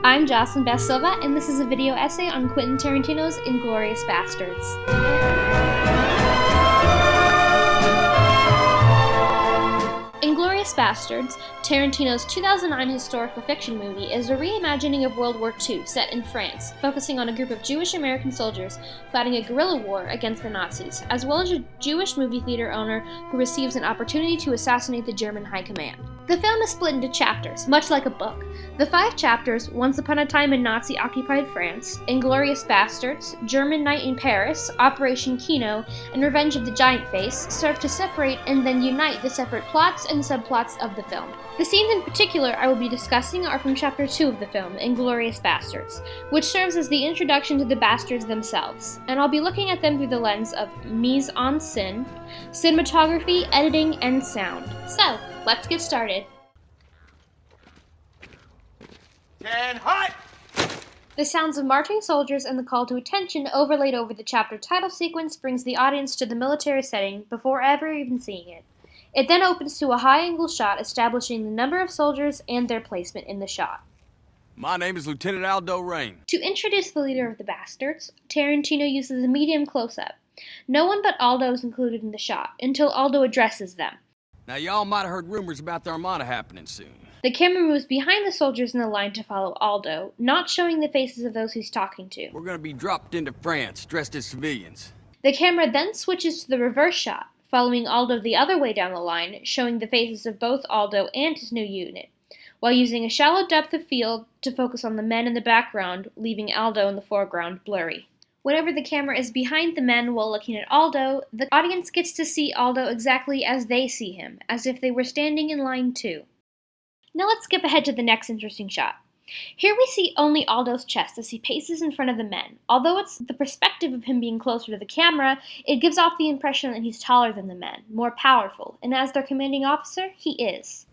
I'm Jocelyn Silva, and this is a video essay on Quentin Tarantino's Inglourious Basterds. Inglourious Basterds, Tarantino's 2009 historical fiction movie, is a reimagining of World War II set in France, focusing on a group of Jewish American soldiers fighting a guerrilla war against the Nazis, as well as a Jewish movie theater owner who receives an opportunity to assassinate the German high command. The film is split into chapters, much like a book. The 5 chapters, Once Upon a Time in Nazi-Occupied France, Inglourious Basterds, German Night in Paris, Operation Kino, and Revenge of the Giant Face, serve to separate and then unite the separate plots and subplots of the film. The scenes in particular I will be discussing are from Chapter 2 of the film, Inglourious Basterds, which serves as the introduction to the Bastards themselves, and I'll be looking at them through the lens of mise-en-scène, cinematography, editing, and sound. So, let's get started. 10 hot! The sounds of marching soldiers and the call to attention overlaid over the chapter title sequence brings the audience to the military setting before ever even seeing it. It then opens to a high-angle shot establishing the number of soldiers and their placement in the shot. My name is Lieutenant Aldo Rain. To introduce the leader of the Bastards, Tarantino uses a medium close-up. No one but Aldo is included in the shot, until Aldo addresses them. Now y'all might have heard rumors about the Armada happening soon. The camera moves behind the soldiers in the line to follow Aldo, not showing the faces of those he's talking to. We're gonna be dropped into France, dressed as civilians. The camera then switches to the reverse shot, following Aldo the other way down the line, showing the faces of both Aldo and his new unit, while using a shallow depth of field to focus on the men in the background, leaving Aldo in the foreground blurry. Whenever the camera is behind the men while looking at Aldo, the audience gets to see Aldo exactly as they see him, as if they were standing in line too. Now let's skip ahead to the next interesting shot. Here we see only Aldo's chest as he paces in front of the men. Although it's the perspective of him being closer to the camera, it gives off the impression that he's taller than the men, more powerful, and as their commanding officer, he is.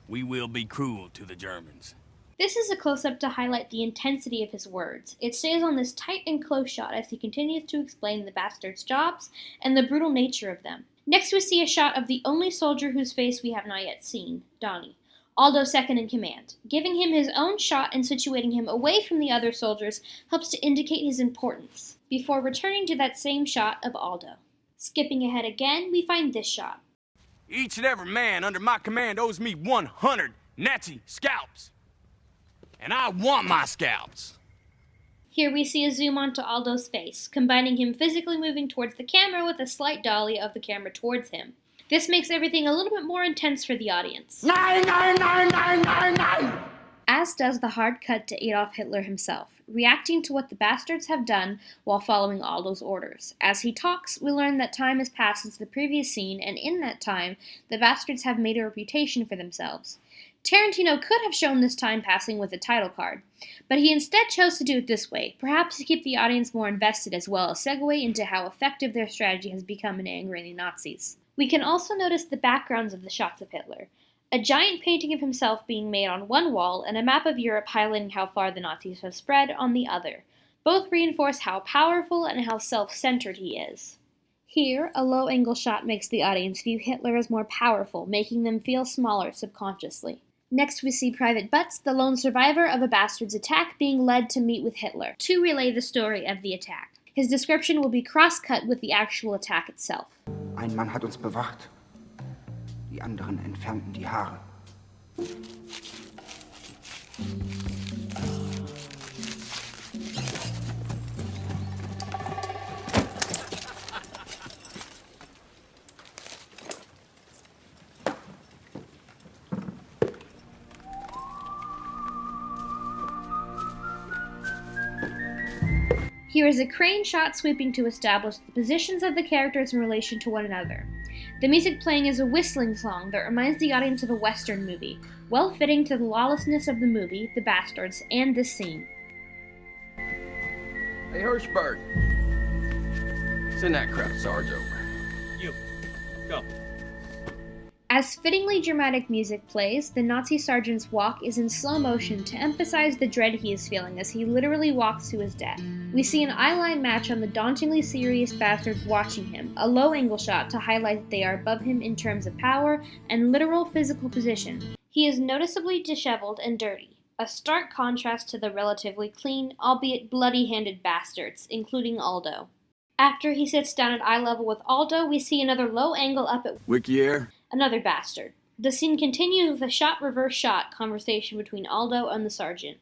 We will be cruel to the Germans. This is a close-up to highlight the intensity of his words. It stays on this tight and close shot as he continues to explain the Bastards' jobs and the brutal nature of them. Next we see a shot of the only soldier whose face we have not yet seen, Donnie, Aldo second in command. Giving him his own shot and situating him away from the other soldiers helps to indicate his importance, before returning to that same shot of Aldo. Skipping ahead again, we find this shot. Each and every man under my command owes me 100 Nazi scalps. And I want my scalps. Here we see a zoom onto Aldo's face, combining him physically moving towards the camera with a slight dolly of the camera towards him. This makes everything a little bit more intense for the audience. Nein, nein, nein, nein, nein, nein! As does the hard cut to Adolf Hitler himself, reacting to what the Bastards have done while following Aldo's orders. As he talks, we learn that time has passed since the previous scene, and in that time, the Bastards have made a reputation for themselves. Tarantino could have shown this time passing with a title card, but he instead chose to do it this way, perhaps to keep the audience more invested as well as segue into how effective their strategy has become in angering the Nazis. We can also notice the backgrounds of the shots of Hitler. A giant painting of himself being made on one wall and a map of Europe highlighting how far the Nazis have spread on the other. Both reinforce how powerful and how self-centered he is. Here, a low-angle shot makes the audience view Hitler as more powerful, making them feel smaller subconsciously. Next we see Private Butts, the lone survivor of a Bastards attack, being led to meet with Hitler, to relay the story of the attack. His description will be cross-cut with the actual attack itself. Ein Mann hat uns bewacht. Die anderen entfernten die Haare. Here is a crane shot sweeping to establish the positions of the characters in relation to one another. The music playing is a whistling song that reminds the audience of a Western movie, well fitting to the lawlessness of the movie, The Bastards, and this scene. Hey, Hirschberg. Send that crap Sarge over. You. Go. As fittingly dramatic music plays, the Nazi sergeant's walk is in slow motion to emphasize the dread he is feeling as he literally walks to his death. We see an eye-line match on the dauntingly serious Bastards watching him, a low-angle shot to highlight that they are above him in terms of power and literal physical position. He is noticeably disheveled and dirty. a stark contrast to the relatively clean, albeit bloody-handed Bastards, including Aldo. After he sits down at eye level with Aldo, we see another low angle up at Wiki Air? another Bastard. The scene continues with a shot-reverse-shot conversation between Aldo and the sergeant.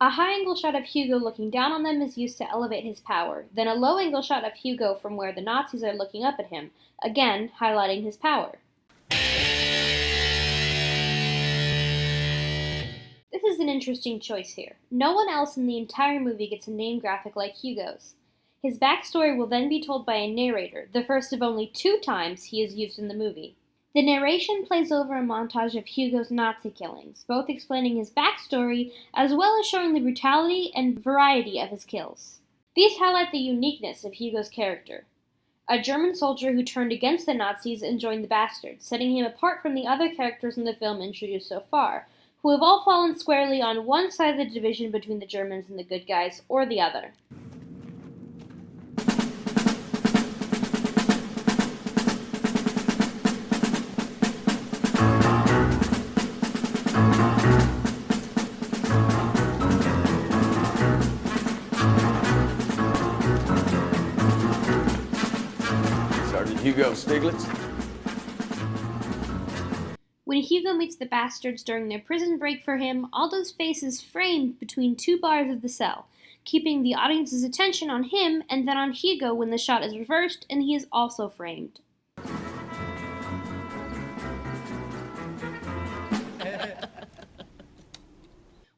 A high-angle shot of Hugo looking down on them is used to elevate his power, then a low-angle shot of Hugo from where the Nazis are looking up at him, again highlighting his power. This is an interesting choice here. No one else in the entire movie gets a name graphic like Hugo's. His backstory will then be told by a narrator, the first of only 2 times he is used in the movie. The narration plays over a montage of Hugo's Nazi killings, both explaining his backstory as well as showing the brutality and variety of his kills. These highlight the uniqueness of Hugo's character. A German soldier who turned against the Nazis and joined the Bastards, setting him apart from the other characters in the film introduced so far, who have all fallen squarely on one side of the division between the Germans and the good guys, or the other. Sergeant Hugo Stiglitz? When Hugo meets the Bastards during their prison break for him, Aldo's face is framed between 2 bars of the cell, keeping the audience's attention on him and then on Hugo when the shot is reversed and he is also framed.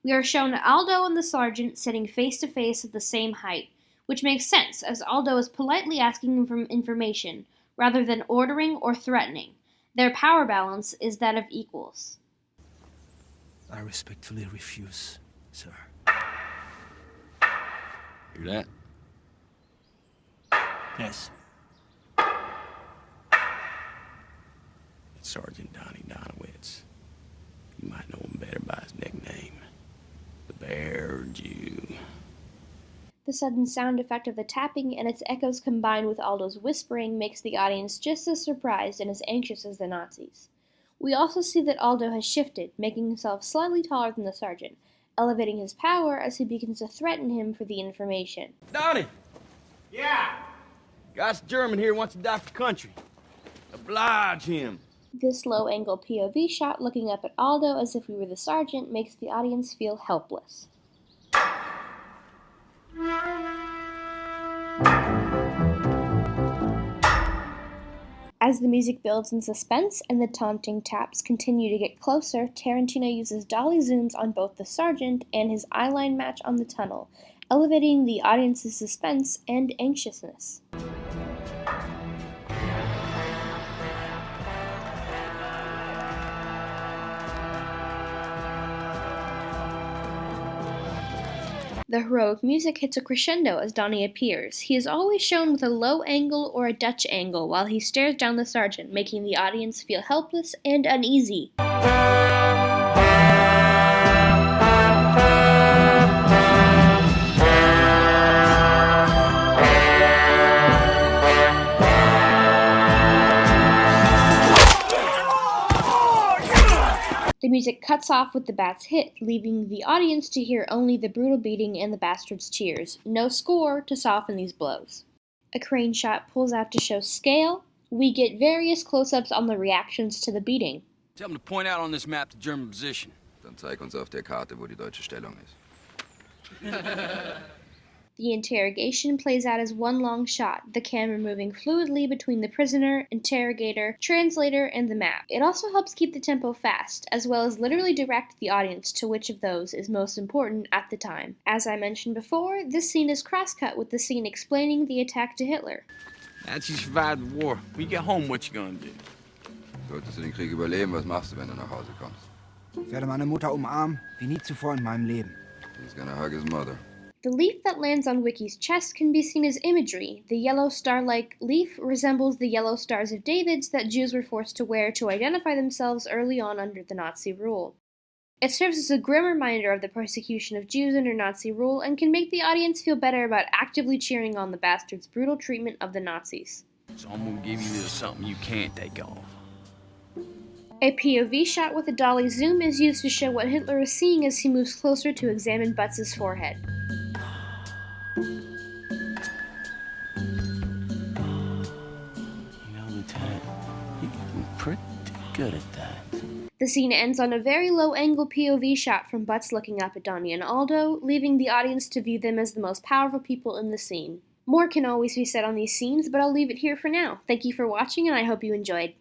We are shown Aldo and the sergeant sitting face to face at the same height, which makes sense as Aldo is politely asking him for information, rather than ordering or threatening. Their power balance is that of equals. I respectfully refuse, sir. Hear that? Yes. It's Sergeant Donnie Donowitz. You might know him better by his nickname, the Bear Jew. The sudden sound effect of the tapping and its echoes combined with Aldo's whispering makes the audience just as surprised and as anxious as the Nazis. We also see that Aldo has shifted, making himself slightly taller than the sergeant, elevating his power as he begins to threaten him for the information. Donnie! Yeah! Guy's German here wants to die for country. Oblige him. This low-angle POV shot looking up at Aldo as if he were the sergeant makes the audience feel helpless. As the music builds in suspense and the taunting taps continue to get closer, Tarantino uses dolly zooms on both the sergeant and his eyeline match on the tunnel, elevating the audience's suspense and anxiousness. The heroic music hits a crescendo as Donnie appears. He is always shown with a low angle or a Dutch angle while he stares down the sergeant, making the audience feel helpless and uneasy. The music cuts off with the bat's hit, leaving the audience to hear only the brutal beating and the Bastards' cheers. No score to soften these blows. A crane shot pulls out to show scale. We get various close-ups on the reactions to the beating. Tell him to point out on this map the German position. Dann zeig uns auf der Karte, wo die deutsche Stellung ist. The interrogation plays out as one long shot, the camera moving fluidly between the prisoner, interrogator, translator, and the map. It also helps keep the tempo fast, as well as literally direct the audience to which of those is most important at the time. As I mentioned before, this scene is cross-cut with the scene explaining the attack to Hitler. Nazis survived the war. When you get home, what you gonna do? Solltest du den Krieg überleben, was machst du, wenn du nach Hause kommst? Ich werde meine Mutter umarmen, wie nie zuvor in meinem Leben. He's gonna hug his mother. The leaf that lands on Wiki's chest can be seen as imagery. The yellow star-like leaf resembles the yellow stars of David's that Jews were forced to wear to identify themselves early on under the Nazi rule. It serves as a grim reminder of the persecution of Jews under Nazi rule and can make the audience feel better about actively cheering on the Bastards' brutal treatment of the Nazis. So I'm gonna give you something you can't take off. A POV shot with a dolly zoom is used to show what Hitler is seeing as he moves closer to examine Butts' forehead. Lieutenant, you're pretty good at that. The scene ends on a very low-angle POV shot from Butts looking up at Donnie and Aldo, leaving the audience to view them as the most powerful people in the scene. More can always be said on these scenes, but I'll leave it here for now. Thank you for watching, and I hope you enjoyed.